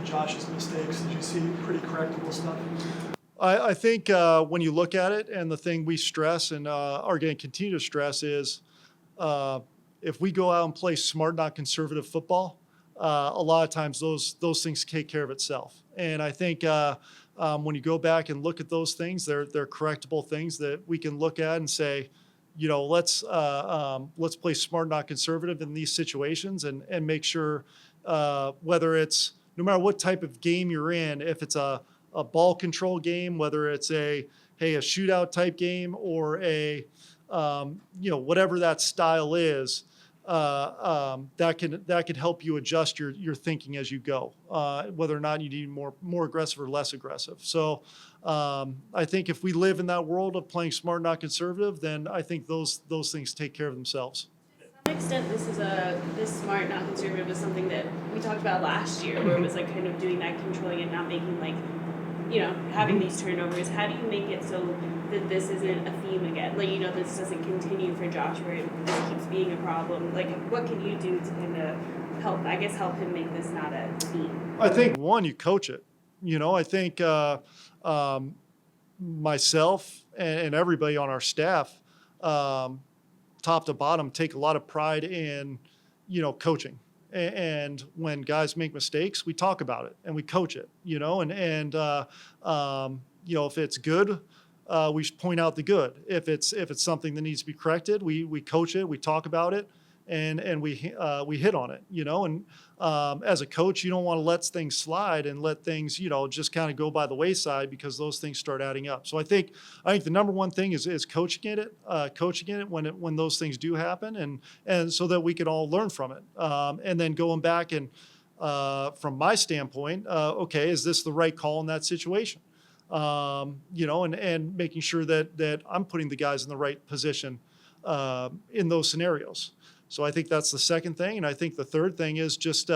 of Josh's mistakes? Did you see pretty correctable stuff? I think when you look at it, and the thing we stress and are going to continue to stress is if we go out and play smart, not conservative football, a lot of times those things take care of itself. And I think when you go back and look at those things, they're correctable things that we can look at and say, let's play smart, not conservative in these situations, and make sure whether it's no matter what type of game you're in, if it's a ball control game, whether it's a shootout type game or a whatever that style is, that can help you adjust your thinking as you go, whether or not you need more aggressive or less aggressive. So I think if we live in that world of playing smart, not conservative, then I think those things take care of themselves. To some extent, this smart, not conservative is something that we talked about last year, where it was like kind of doing that controlling and not making having these turnovers. How do you make it so that this isn't a theme again? This doesn't continue for Josh where this keeps being a problem. What can you do to kind of help him make this not a theme? I think one, you coach it. I think myself and everybody on our staff, top to bottom, take a lot of pride in, coaching. And when guys make mistakes, we talk about it and we coach it, if it's good, we should point out the good. If it's something that needs to be corrected, we coach it, we talk about it, and we hit on it, and as a coach, you don't want to let things slide and let things, just kind of go by the wayside, because those things start adding up. So I think the number one thing is coaching it when those things do happen, and so that we can all learn from it. And then going back and from my standpoint, okay, is this the right call in that situation? And making sure that I'm putting the guys in the right position in those scenarios. So I think that's the second thing. And I think the third thing is just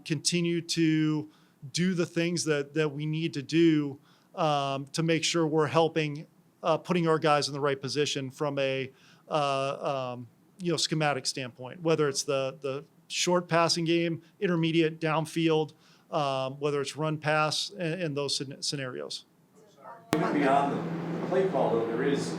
continue to do the things that we need to do to make sure we're helping, putting our guys in the right position from a schematic standpoint, whether it's the short passing game, intermediate, downfield, whether it's run pass in those scenarios. Even beyond the play call, though, there is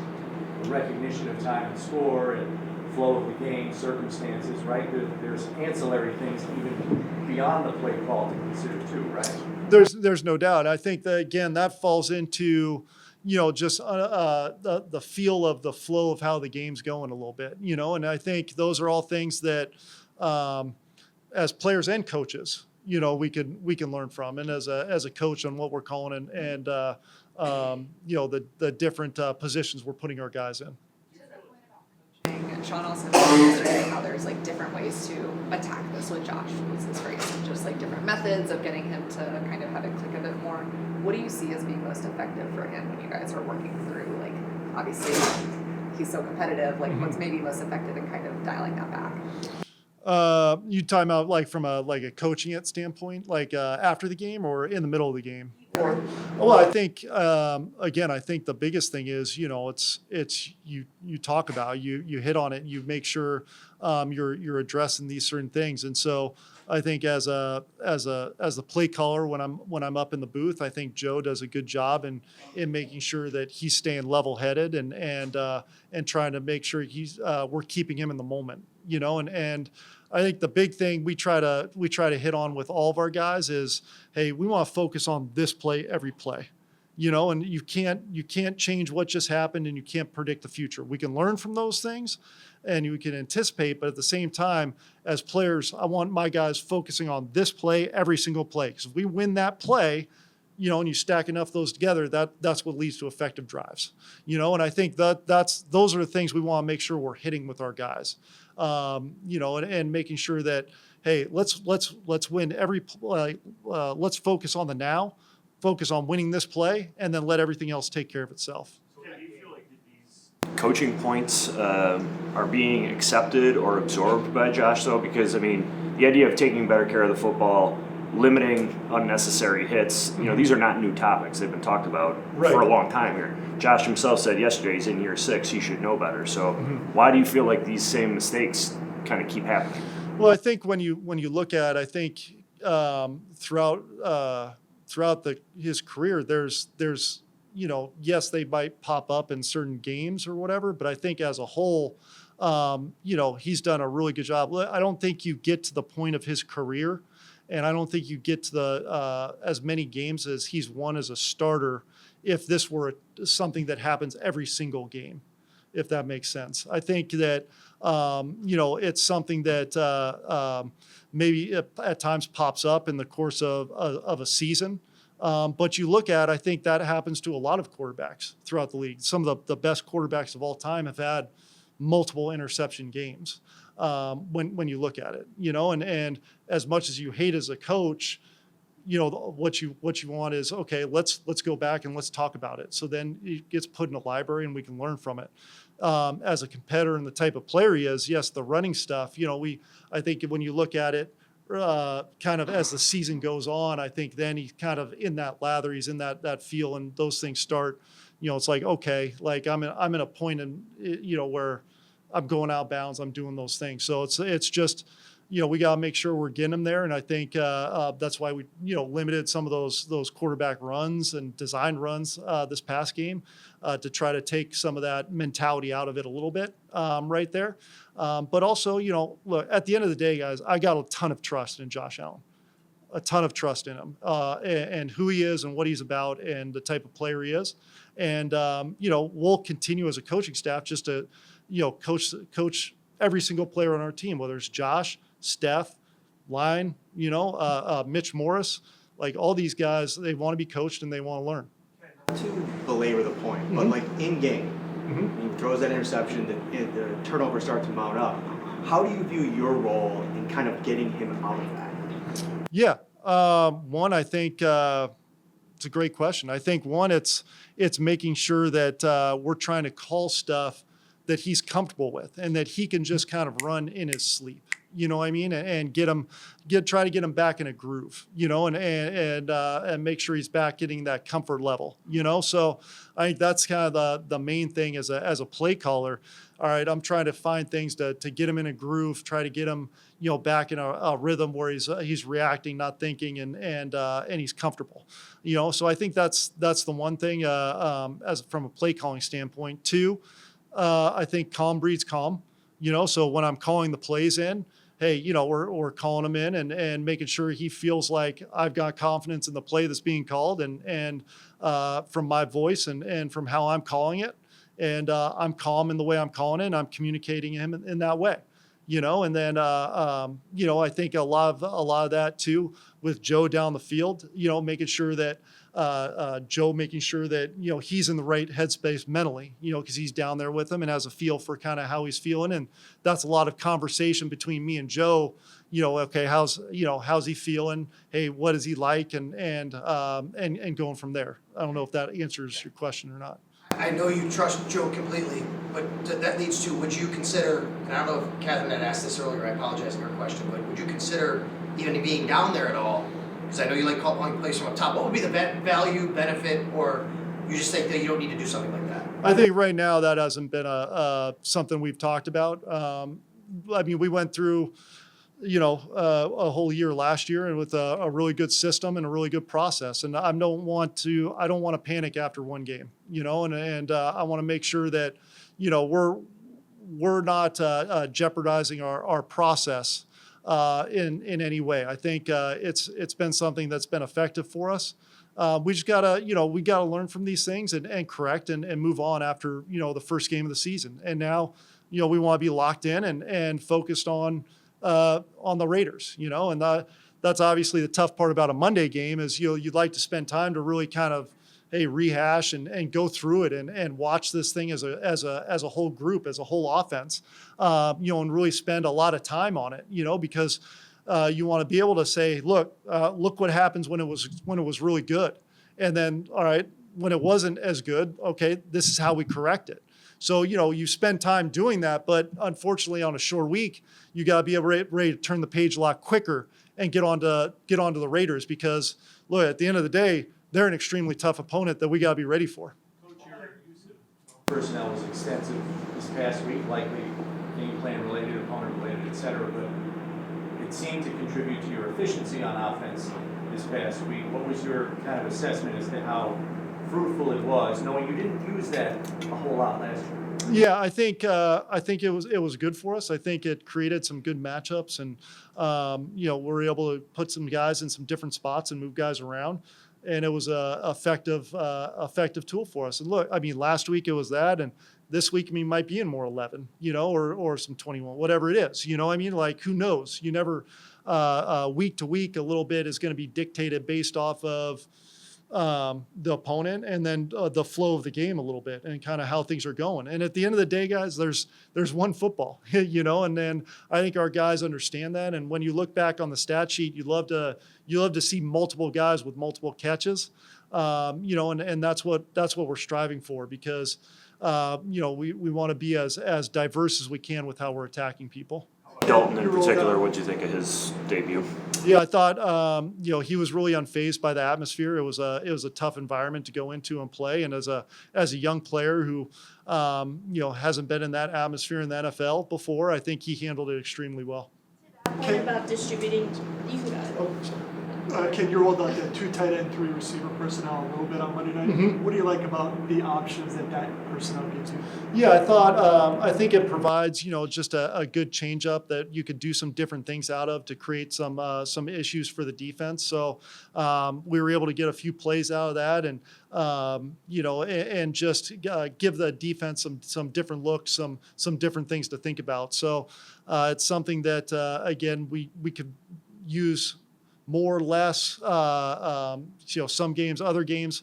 a recognition of time and score and flow of the game, circumstances, right? There's ancillary things even beyond the play call to consider too, right? There's no doubt. I think that, again, that falls into, just the feel of the flow of how the game's going a little bit, and I think those are all things that as players and coaches, we can learn from, and as a coach on what we're calling and the different positions we're putting our guys in. Sean also mentioned yesterday how there's different ways to attack this with Josh, was his phrase, and just different methods of getting him to kind of have it click a bit more. What do you see as being most effective for him when you guys are working through, obviously he's so competitive, what's maybe most effective in kind of dialing that back? You talking about from a coaching it standpoint, after the game or in the middle of the game? Well, I think again, I think the biggest thing is it's you talk about, you hit on it, you make sure you're addressing these certain things, and so I think as a play caller when I'm up in the booth, I think Joe does a good job in making sure that he's staying level headed and trying to make sure we're keeping him in the moment, and I think the big thing we try to hit on with all of our guys is, hey, we want to focus on this play every play, and you can't change what just happened, and you can't predict the future. We can learn from those things and we can anticipate, but at the same time, as players, I want my guys focusing on this play every single play, because if we win that play, and you stack enough of those together, that's what leads to effective drives, and I think those are the things we want to make sure we're hitting with our guys, and making sure that, hey, let's win every play, let's focus on the now, focus on winning this play, and then let everything else take care of itself. So do you feel like these coaching points are being accepted or absorbed by Josh, though? Because, the idea of taking better care of the football, limiting unnecessary hits, these are not new topics. They've been talked about for a long time here. Josh himself said yesterday he's in year 6, he should know better. So why do you feel like these same mistakes kind of keep happening? Well, I think when you look at, I think throughout his career, there's yes, they might pop up in certain games or whatever, but I think as a whole, he's done a really good job. I don't think you get to the point of his career, and I don't think you get to the as many games as he's won as a starter if this were something that happens every single game, if that makes sense. I think that it's something that maybe at times pops up in the course of a season. But you look at, I think that happens to a lot of quarterbacks throughout the league. Some of the best quarterbacks of all time have had multiple interception games when you look at it, and as much as you hate as a coach, what you want is, okay, let's go back and let's talk about it. So then it gets put in a library and we can learn from it. As a competitor and the type of player he is, yes, the running stuff, I think when you look at it, kind of as the season goes on, I think then he's kind of in that lather, he's in that feel, and those things start, it's like, okay, like I'm in a point in, where I'm going out of bounds, I'm doing those things. So it's just, we got to make sure we're getting them there. And I think that's why we, limited some of those quarterback runs and design runs this past game to try to take some of that mentality out of it a little bit right there. But also, look, at the end of the day, guys, I got a ton of trust in Josh Allen, a ton of trust in him and who he is and what he's about and the type of player he is. And, we'll continue as a coaching staff just to, coach every single player on our team, whether it's Josh, Steph, Line, Mitch Morris, like all these guys, they want to be coached and they want to learn. To belabor the point, but like in game, he throws that interception, the turnover starts to mount up. How do you view your role in kind of getting him out of that? Yeah. One, I think it's a great question. I think one, it's making sure that we're trying to call stuff that he's comfortable with and that he can just kind of run in his sleep. You know what I mean? And try to get him back in a groove, and make sure he's back getting that comfort level, So I think that's kind of the main thing as a play caller. All right, I'm trying to find things to get him in a groove, try to get him, back in a rhythm where he's reacting, not thinking, and he's comfortable, So I think that's the one thing as from a play calling standpoint. Two, I think calm breeds calm. So when I'm calling the plays in, hey, we're calling him in and making sure he feels like I've got confidence in the play that's being called and from my voice and from how I'm calling it. And I'm calm in the way I'm calling it, and I'm communicating him in that way. And then, I think a lot of that too with Joe down the field, making sure that he's in the right headspace mentally, because he's down there with him and has a feel for kind of how he's feeling. And that's a lot of conversation between me and Joe, okay, how's he feeling? Hey, what is he like? And going from there. I don't know if that answers your question or not. I know you trust Joe completely, but that leads to, would you consider, and I don't know if Catherine had asked this earlier, I apologize for your question, but would you consider even being down there at all? Because I know you like calling plays from up top. What would be the value, benefit, or you just think that you don't need to do something like that? I think right now that hasn't been something we've talked about. We went through, a whole year last year and with a really good system and a really good process. And I don't want to panic after one game, and I want to make sure that, we're not jeopardizing our process in any way. I think it's been something that's been effective for us. We just gotta, we gotta learn from these things and correct and move on after, the first game of the season. And now, we want to be locked in and focused on the Raiders, and that's obviously the tough part about a Monday game is, you'd like to spend time to really kind of, hey, rehash and go through it and watch this thing as a whole group, as a whole offense, and really spend a lot of time on it, because you want to be able to say, look what happens when it was really good. And then, all right, when it wasn't as good, okay, this is how we correct it. So, you spend time doing that, but unfortunately on a short week, you got to be ready to turn the page a lot quicker and get onto the Raiders because, look, at the end of the day, they're an extremely tough opponent that we got to be ready for. Coach, your use of personnel was extensive this past week, likely game plan related, opponent related, et cetera, but it seemed to contribute to your efficiency on offense this past week. What was your kind of assessment as to how fruitful it was, knowing you didn't use that a whole lot last year? Yeah, I think it was good for us. I think it created some good matchups, and we're able to put some guys in some different spots and move guys around, and it was a effective tool for us. And look, I mean, last week it was that, and this week, I mean, might be in more 11, or some 21, whatever it is. I mean, like, who knows? You never week to week, a little bit is going to be dictated based off of the opponent, and then the flow of the game a little bit, and kind of how things are going. And at the end of the day, guys, there's one football, and then I think our guys understand that. And when you look back on the stat sheet, you love to see multiple guys with multiple catches, and that's what we're striving for, because we want to be as diverse as we can with how we're attacking people. Dalton in particular, what'd you think of his debut? Yeah, I thought he was really unfazed by the atmosphere. It was a tough environment to go into and play, and as a young player who hasn't been in that atmosphere in the NFL before, I think he handled it extremely well. What about distributing? You can go ahead. Oh, sorry. Ken, you rolled out that 2 tight end, 3 receiver personnel a little bit on Monday night. Mm-hmm. What do you like about the options that personnel gives you? Yeah, I think it provides, just a good change up that you could do some different things out of to create some issues for the defense. So we were able to get a few plays out of that, and and just give the defense some different looks, some different things to think about. So it's something that again we could use more or less, some games, other games,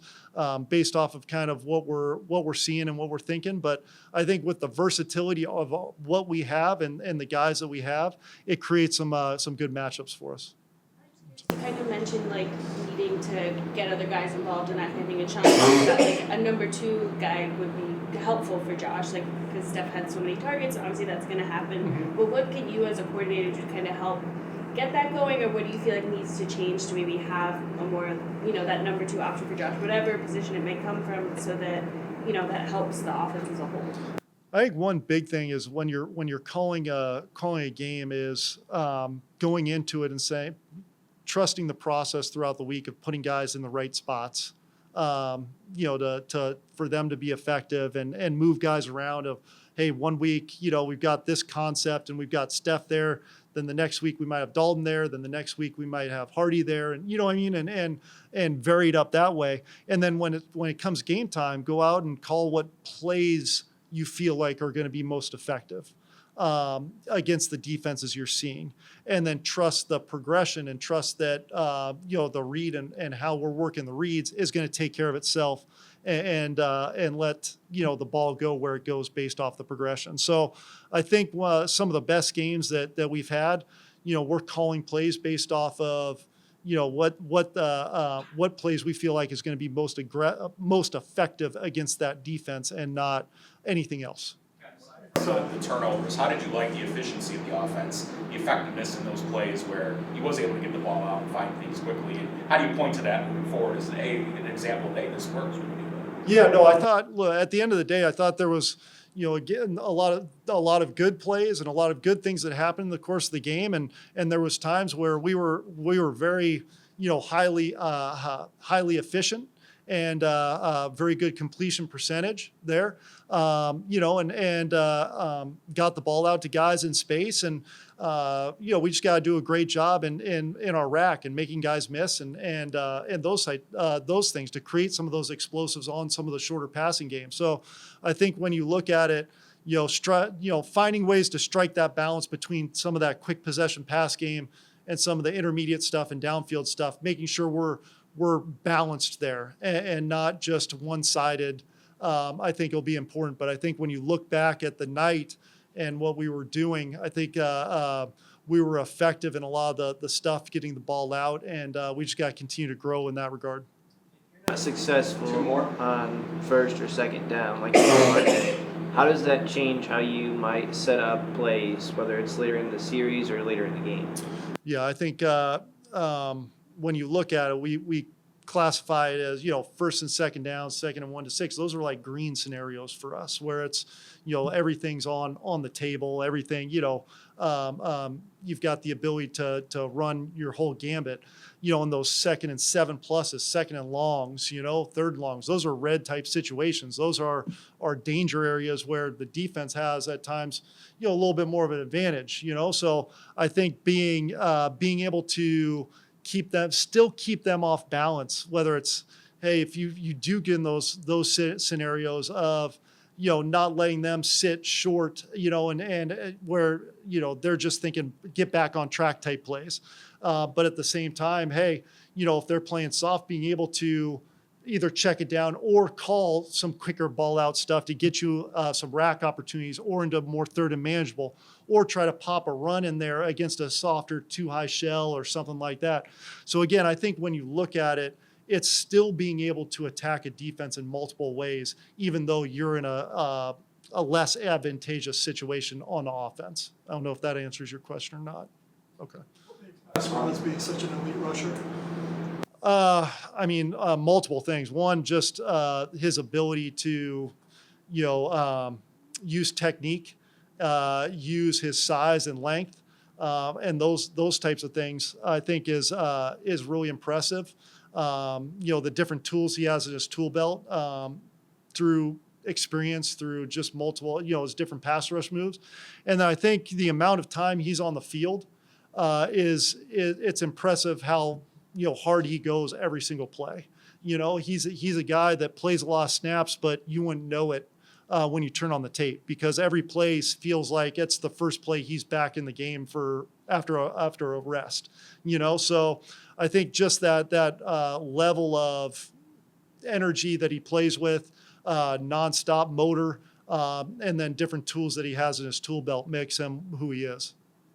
based off of kind of what we're seeing and what we're thinking. But I think with the versatility of what we have and the guys that we have, it creates some good matchups for us. You kind of mentioned like needing to get other guys involved in that kind of thing, and Sean talked about like a number 2 guy would be helpful for Josh, like because Steph had so many targets. Obviously, that's going to happen. Mm-hmm. But what can you as a coordinator do to kind of help get that going, or what do you feel like needs to change to maybe have a more, that number 2 option for Josh, whatever position it may come from, so that, that helps the offense as a whole? I think one big thing is when you're calling a game is going into it and saying, trusting the process throughout the week of putting guys in the right spots, for them to be effective and move guys around. Of, hey, 1 week, we've got this concept and we've got Steph there. Then the next week we might have Dalton there. Then the next week we might have Hardy there, and and varied up that way. And then when it comes game time, go out and call what plays you feel like are going to be most effective against the defenses you're seeing, and then trust the progression and trust that the read and how we're working the reads is going to take care of itself, and let the ball go where it goes based off the progression. So I think some of the best games that we've had, we're calling plays based off of what plays we feel like is going to be most effective against that defense, and not anything else. So the turnovers, how did you like the efficiency of the offense, the effectiveness in those plays where he was able to get the ball out and find things quickly? And how do you point to that moving forward as an example of, hey, this works? Yeah, no, I thought, look, at the end of the day, I thought there was, again, a lot of good plays and a lot of good things that happened in the course of the game, and there was times where we were very, highly efficient, and very good completion percentage there, and got the ball out to guys in space, and we just got to do a great job in our rack and making guys miss, and those things to create some of those explosives on some of the shorter passing games. So I think when you look at it, finding ways to strike that balance between some of that quick possession pass game and some of the intermediate stuff and downfield stuff, making sure we're balanced there and not just one-sided, I think will be important. But I think when you look back at the night and what we were doing, I think we were effective in a lot of the stuff, getting the ball out, and we just got to continue to grow in that regard. Not successful on first or second down, like Monday, how does that change how you might set up plays, whether it's later in the series or later in the game? Yeah, I think when you look at it, we classify it as, first and second down, second and 1 to 6. Those are like green scenarios for us where it's, everything's on the table, everything, you've got the ability to run your whole gambit, in those second and 7 pluses, second and longs, third longs. Those are red type situations. Those are danger areas where the defense has at times, a little bit more of an advantage, So I think being able to keep them off balance, whether it's, hey, if you do get in those scenarios of, not letting them sit short, and where, they're just thinking get back on track type plays. But at the same time, hey, if they're playing soft, being able to either check it down or call some quicker ball out stuff to get you some rack opportunities or into more third and manageable, or try to pop a run in there against a softer too high shell or something like that. So again, I think when you look at it, it's still being able to attack a defense in multiple ways, even though you're in a less advantageous situation on the offense. I don't know if that answers your question or not. Okay. As far as being such an elite rusher. Multiple things. One, just his ability to, use technique, use his size and length, and those types of things. I think is really impressive. The different tools he has in his tool belt through experience, through just multiple, his different pass rush moves, and then I think the amount of time he's on the field it's impressive how hard he goes every single play. He's a guy that plays a lot of snaps, but you wouldn't know it when you turn on the tape, because every play feels like it's the first play he's back in the game for after a rest. So I think just that level of energy that he plays with, nonstop motor, and then different tools that he has in his tool belt makes him who he is.